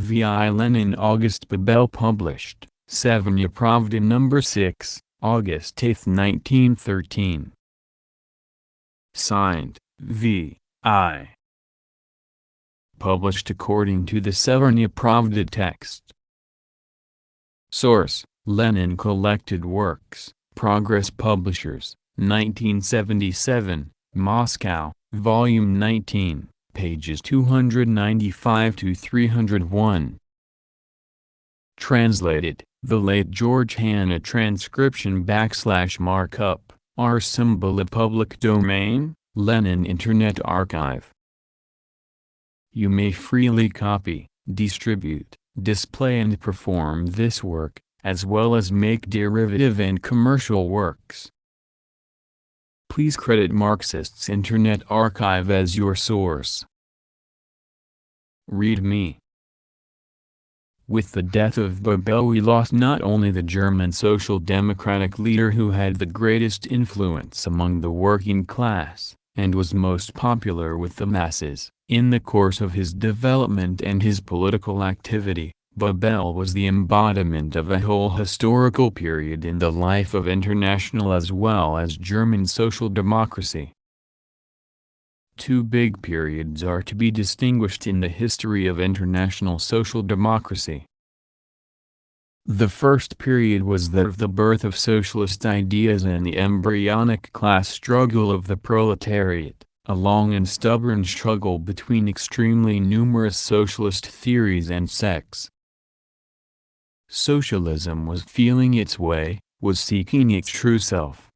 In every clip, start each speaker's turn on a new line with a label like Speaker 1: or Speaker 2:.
Speaker 1: V.I. Lenin August Bebel published, Severnaya Pravda No. 6, August 8, 1913. Signed, V.I. Published according to the Severnaya Pravda text. Source: Lenin Collected Works, Progress Publishers, 1977, Moscow, Volume 19, pages 295 to 301. Translated: The late George Hanna transcription / markup, R symbol of public domain, Lenin Internet Archive. You may freely copy, distribute, display and perform this work, as well as make derivative and commercial works. Please credit Marxist's Internet Archive as your source. Read me. With the death of Bebel, we lost not only the German social democratic leader who had the greatest influence among the working class, and was most popular with the masses, in the course of his development and his political activity. Bebel was the embodiment of a whole historical period in the life of international as well as German social democracy. Two big periods are to be distinguished in the history of international social democracy. The first period was that of the birth of socialist ideas and the embryonic class struggle of the proletariat, a long and stubborn struggle between extremely numerous socialist theories and sects. Socialism was feeling its way, was seeking its true self.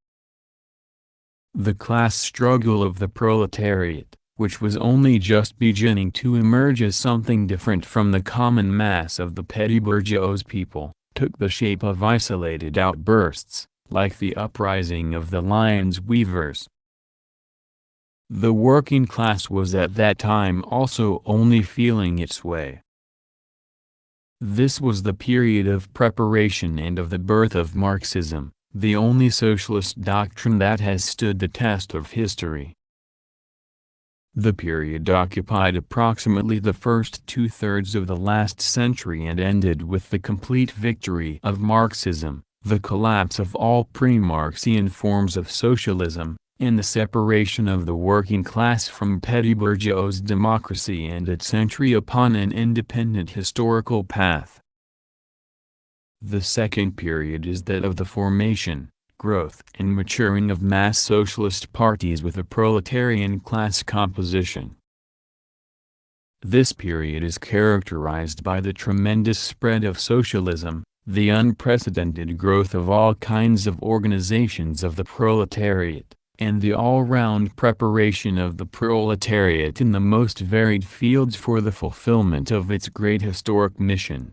Speaker 1: The class struggle of the proletariat, which was only just beginning to emerge as something different from the common mass of the petty bourgeois people, took the shape of isolated outbursts, like the uprising of the Lyons weavers. The working class was at that time also only feeling its way. This was the period of preparation and of the birth of Marxism, the only socialist doctrine that has stood the test of history. The period occupied approximately the first two-thirds of the last century and ended with the complete victory of Marxism, the collapse of all pre-Marxian forms of socialism, and the separation of the working class from petty bourgeois democracy and its entry upon an independent historical path. The second period is that of the formation, growth and maturing of mass socialist parties with a proletarian class composition. This period is characterized by the tremendous spread of socialism, the unprecedented growth of all kinds of organizations of the proletariat, and the all-round preparation of the proletariat in the most varied fields for the fulfillment of its great historic mission.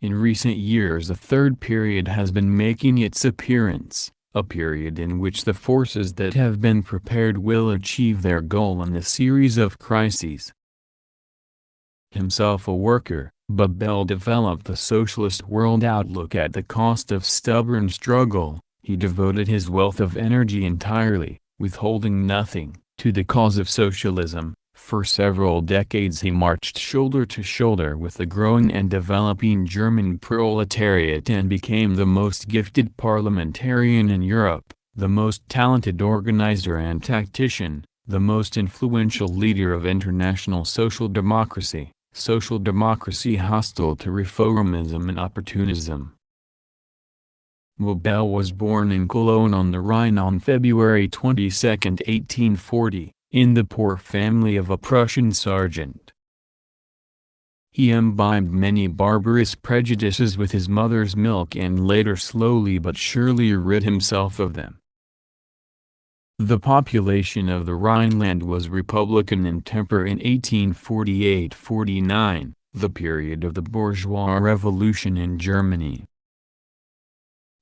Speaker 1: In recent years a third period has been making its appearance, a period in which the forces that have been prepared will achieve their goal in a series of crises. Himself a worker, Bebel developed the socialist world outlook at the cost of stubborn struggle. He devoted his wealth of energy entirely, withholding nothing, to the cause of socialism. For several decades he marched shoulder to shoulder with the growing and developing German proletariat and became the most gifted parliamentarian in Europe, the most talented organizer and tactician, the most influential leader of international social democracy hostile to reformism and opportunism. Bebel was born in Cologne on the Rhine on February 22, 1840, in the poor family of a Prussian sergeant. He imbibed many barbarous prejudices with his mother's milk and later slowly but surely rid himself of them. The population of the Rhineland was republican in temper in 1848–49, the period of the bourgeois revolution in Germany.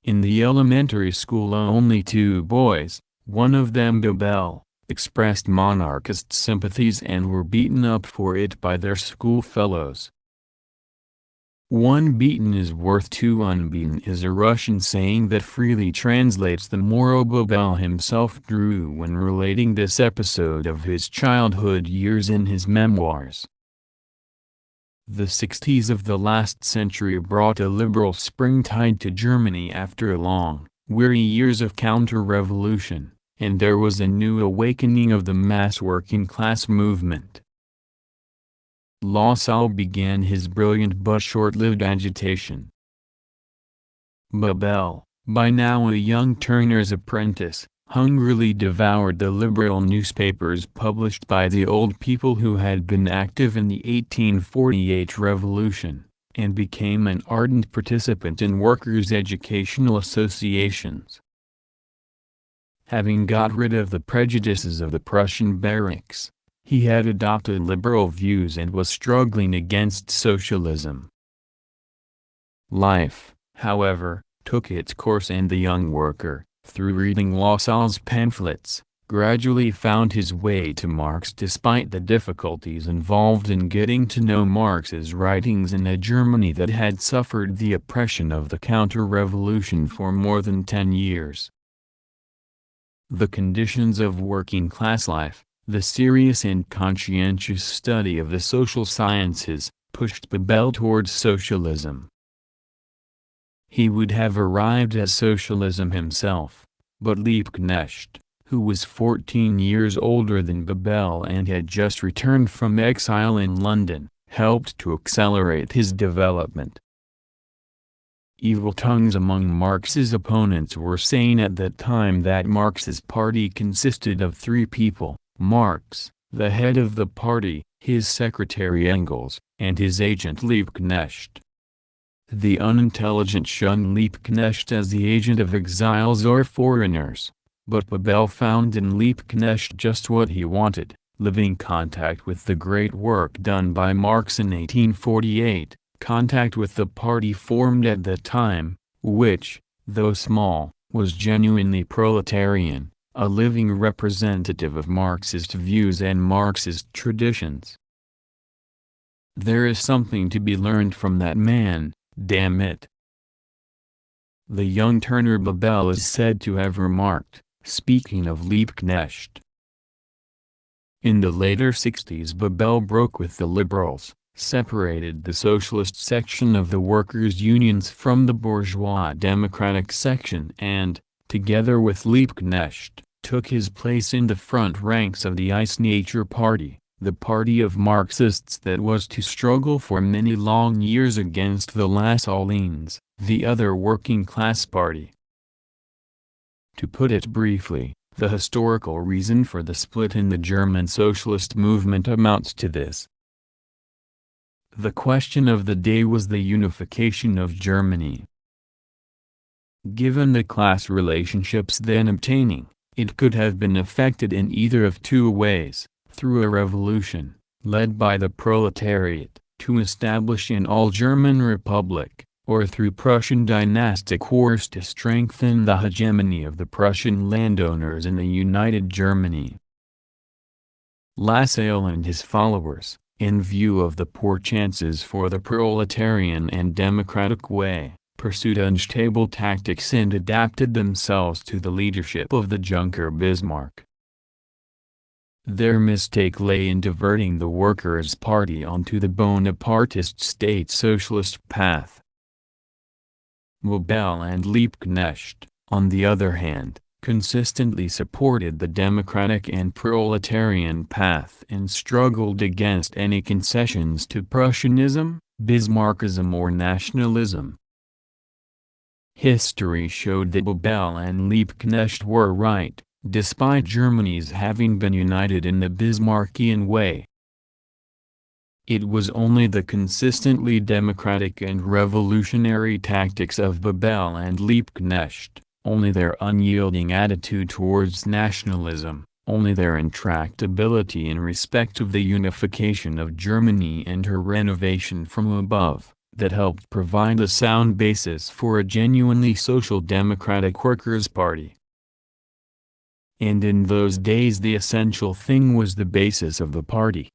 Speaker 1: In the elementary school only two boys, one of them Bebel, expressed monarchist sympathies and were beaten up for it by their schoolfellows. "One beaten is worth two unbeaten" is a Russian saying that freely translates the moral Bebel himself drew when relating this episode of his childhood years in his memoirs. The 60s of the last century brought a liberal springtide to Germany after long, weary years of counter-revolution, and there was a new awakening of the mass working-class movement. Lassalle began his brilliant but short-lived agitation. Bebel, by now a young turner's apprentice, hungrily devoured the liberal newspapers published by the old people who had been active in the 1848 revolution, and became an ardent participant in workers' educational associations. Having got rid of the prejudices of the Prussian barracks, he had adopted liberal views and was struggling against socialism. Life, however, took its course, and the young worker, through reading Lassalle's pamphlets, gradually found his way to Marx despite the difficulties involved in getting to know Marx's writings in a Germany that had suffered the oppression of the counter-revolution for more than 10 years. The conditions of working-class life, the serious and conscientious study of the social sciences, pushed Bebel towards socialism. He would have arrived at socialism himself, but Liebknecht, who was 14 years older than Bebel and had just returned from exile in London, helped to accelerate his development. Evil tongues among Marx's opponents were saying at that time that Marx's party consisted of 3 people: Marx, the head of the party, his secretary Engels, and his agent Liebknecht. The unintelligent shunned Liebknecht as the agent of exiles or foreigners, but Bebel found in Liebknecht just what he wanted: living contact with the great work done by Marx in 1848, contact with the party formed at that time, which, though small, was genuinely proletarian, a living representative of Marxist views and Marxist traditions. There is something to be learned from that man, damn it. The young Turner Bebel is said to have remarked, speaking of Liebknecht. In the later 60s Bebel broke with the liberals, separated the socialist section of the workers' unions from the bourgeois democratic section and, together with Liebknecht, took his place in the front ranks of the Nature Party, the party of Marxists that was to struggle for many long years against the Lassalleans, the other working-class party. To put it briefly, the historical reason for the split in the German socialist movement amounts to this. The question of the day was the unification of Germany. Given the class relationships then obtaining, it could have been effected in either of 2 ways: through a revolution, led by the proletariat, to establish an all-German republic, or through Prussian dynastic wars to strengthen the hegemony of the Prussian landowners in the united Germany. Lassalle and his followers, in view of the poor chances for the proletarian and democratic way, pursued unstable tactics and adapted themselves to the leadership of the Junker Bismarck. Their mistake lay in diverting the Workers' Party onto the Bonapartist state socialist path. Bebel and Liebknecht, on the other hand, consistently supported the democratic and proletarian path and struggled against any concessions to Prussianism, Bismarckism or nationalism. History showed that Bebel and Liebknecht were right, despite Germany's having been united in the Bismarckian way. It was only the consistently democratic and revolutionary tactics of Bebel and Liebknecht, only their unyielding attitude towards nationalism, only their intractability in respect of the unification of Germany and her renovation from above, that helped provide a sound basis for a genuinely social democratic workers' party. And in those days the essential thing was the basis of the party.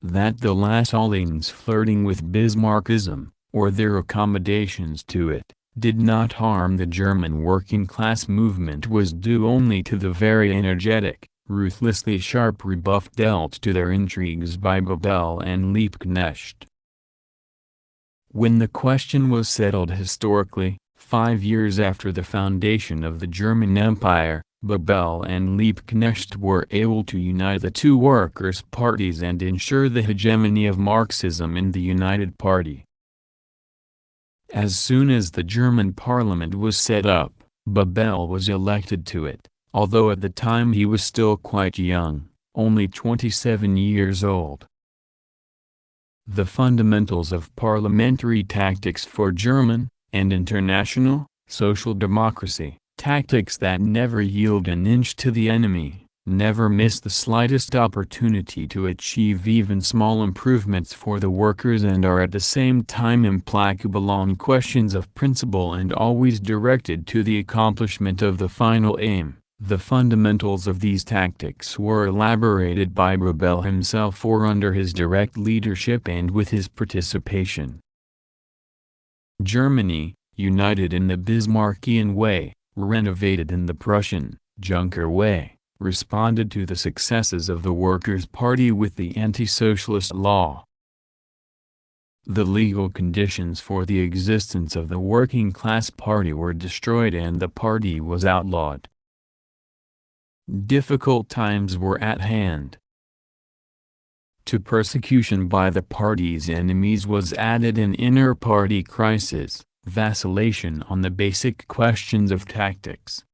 Speaker 1: That the Lassalleans flirting with Bismarckism, or their accommodations to it, did not harm the German working-class movement was due only to the very energetic, ruthlessly sharp rebuff dealt to their intrigues by Bebel and Liebknecht. When the question was settled historically, 5 years after the foundation of the German Empire, Bebel and Liebknecht were able to unite the two workers' parties and ensure the hegemony of Marxism in the United Party. As soon as the German parliament was set up, Bebel was elected to it, although at the time he was still quite young, only 27 years old. The fundamentals of parliamentary tactics for German, and international, social democracy, tactics that never yield an inch to the enemy, never miss the slightest opportunity to achieve even small improvements for the workers, and are at the same time implacable on questions of principle and always directed to the accomplishment of the final aim. The fundamentals of these tactics were elaborated by Bebel himself or under his direct leadership and with his participation. Germany, united in the Bismarckian way, renovated in the Prussian, Junker way, responded to the successes of the Workers' Party with the anti-socialist law. The legal conditions for the existence of the working class party were destroyed and the party was outlawed. Difficult times were at hand. To persecution by the party's enemies was added an inter-party crisis, vacillation on the basic questions of tactics.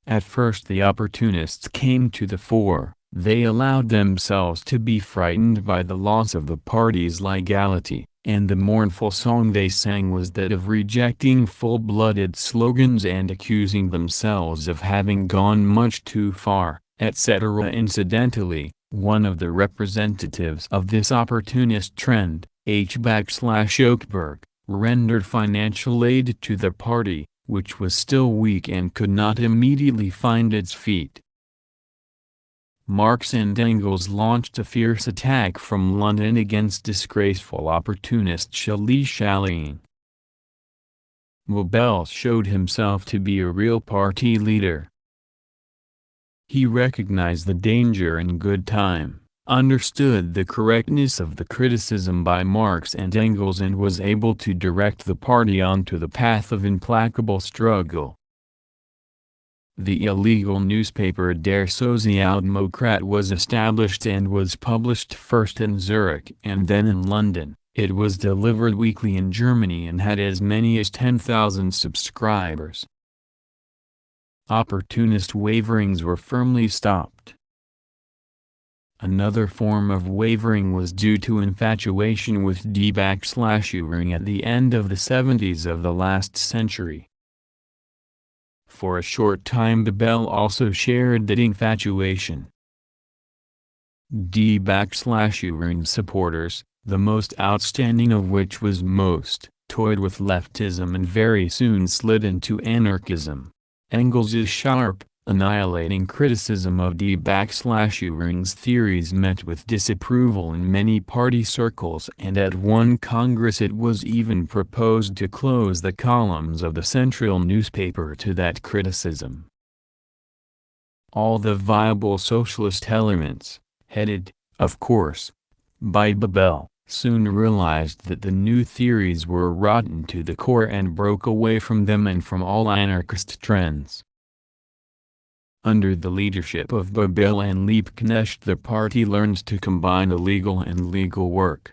Speaker 1: At first the opportunists came to the fore. They allowed themselves to be frightened by the loss of the party's legality, and the mournful song they sang was that of rejecting full-blooded slogans and accusing themselves of having gone much too far, etc. Incidentally, one of the representatives of this opportunist trend, H.Oakberg, rendered financial aid to the party, which was still weak and could not immediately find its feet. Marx and Engels launched a fierce attack from London against disgraceful opportunist shilly-shallying. Bebel showed himself to be a real party leader. He recognized the danger in good time, understood the correctness of the criticism by Marx and Engels, and was able to direct the party onto the path of implacable struggle. The illegal newspaper Der Sozialdemokrat was established and was published first in Zurich and then in London. It was delivered weekly in Germany and had as many as 10,000 subscribers. Opportunist waverings were firmly stopped. Another form of wavering was due to infatuation with Die-Backslash-Uring at the end of the 70s of the last century. For a short time Bebel also shared that infatuation. Die-Backslash-Uring supporters, the most outstanding of which was Most, toyed with leftism and very soon slid into anarchism. Engels' sharp, annihilating criticism of Die-Backslash-Uring's theories met with disapproval in many party circles, and at one Congress it was even proposed to close the columns of the central newspaper to that criticism. All the viable socialist elements, headed, of course, by Bebel, soon realized that the new theories were rotten to the core and broke away from them and from all anarchist trends. Under the leadership of Bebel and Liebknecht the party learned to combine illegal and legal work.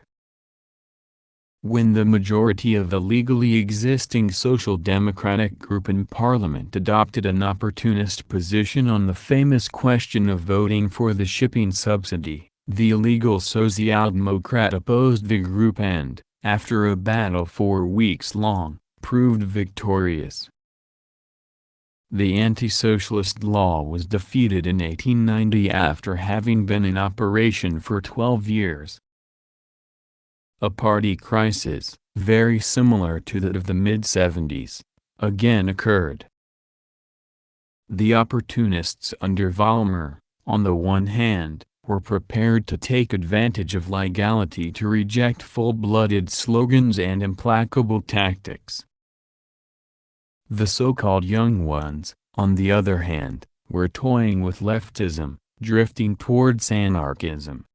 Speaker 1: When the majority of the legally existing Social Democratic group in Parliament adopted an opportunist position on the famous question of voting for the shipping subsidy, the illegal Sozialdemokrat opposed the group and, after a battle 4 weeks long, proved victorious. The anti-socialist law was defeated in 1890 after having been in operation for 12 years. A party crisis, very similar to that of the mid-70s, again occurred. The opportunists under Vollmer, on the one hand, were prepared to take advantage of legality to reject full-blooded slogans and implacable tactics. The so-called young ones, on the other hand, were toying with leftism, drifting towards anarchism.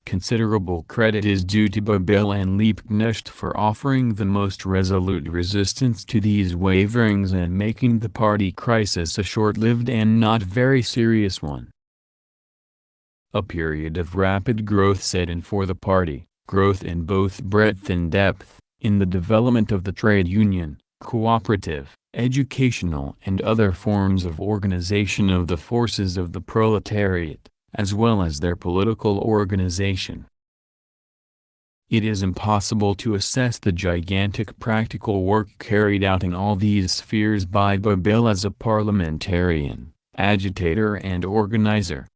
Speaker 1: Considerable credit is due to Bebel and Liebknecht for offering the most resolute resistance to these waverings and making the party crisis a short-lived and not very serious one. A period of rapid growth set in for the party, growth in both breadth and depth, in the development of the trade union, cooperative, educational and other forms of organization of the forces of the proletariat, as well as their political organization. It is impossible to assess the gigantic practical work carried out in all these spheres by Bebel as a parliamentarian, agitator and organizer.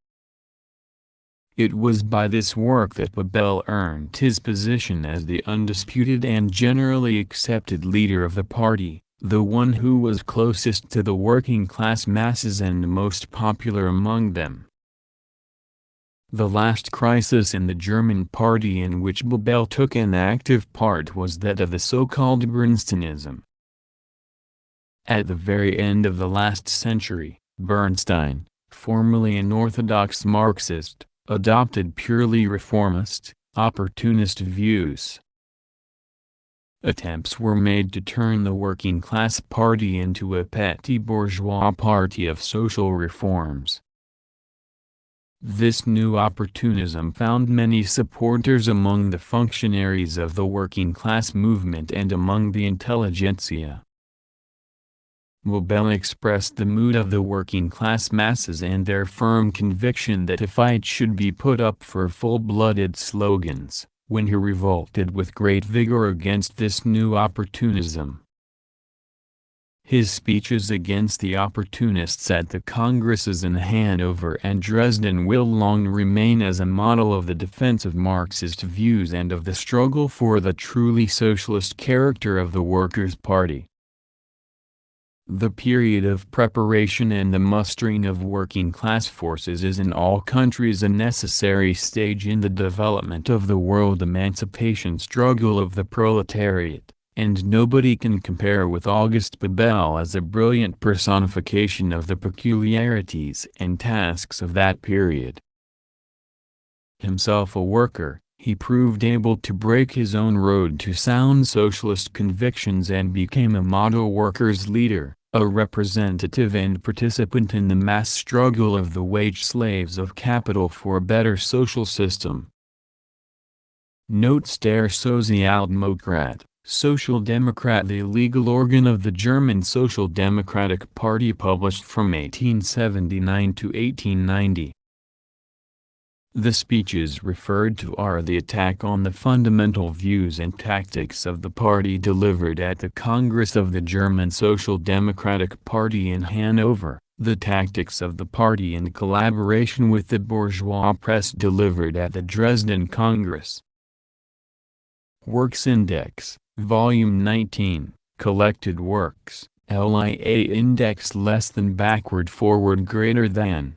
Speaker 1: It was by this work that Bebel earned his position as the undisputed and generally accepted leader of the party, the one who was closest to the working class masses and most popular among them. The last crisis in the German party in which Bebel took an active part was that of the so-called Bernsteinism. At the very end of the last century, Bernstein, formerly an orthodox Marxist, adopted purely reformist, opportunist views. Attempts were made to turn the working class party into a petty bourgeois party of social reforms. This new opportunism found many supporters among the functionaries of the working class movement and among the intelligentsia. Bebel expressed the mood of the working class masses and their firm conviction that a fight should be put up for full-blooded slogans, when he revolted with great vigor against this new opportunism. His speeches against the opportunists at the Congresses in Hanover and Dresden will long remain as a model of the defense of Marxist views and of the struggle for the truly socialist character of the Workers' Party. The period of preparation and the mustering of working-class forces is in all countries a necessary stage in the development of the world emancipation struggle of the proletariat, and nobody can compare with August Bebel as a brilliant personification of the peculiarities and tasks of that period. Himself a worker, he proved able to break his own road to sound socialist convictions and became a model workers' leader, a representative and participant in the mass struggle of the wage slaves of capital for a better social system. Notes der Sozialdemokrat, Social Democrat, the legal organ of the German Social Democratic Party, published from 1879 to 1890. The speeches referred to are the attack on the fundamental views and tactics of the party delivered at the Congress of the German Social Democratic Party in Hanover, the tactics of the party in collaboration with the bourgeois press delivered at the Dresden Congress. Works Index, Volume 19, Collected Works, LIA Index less than backward forward greater than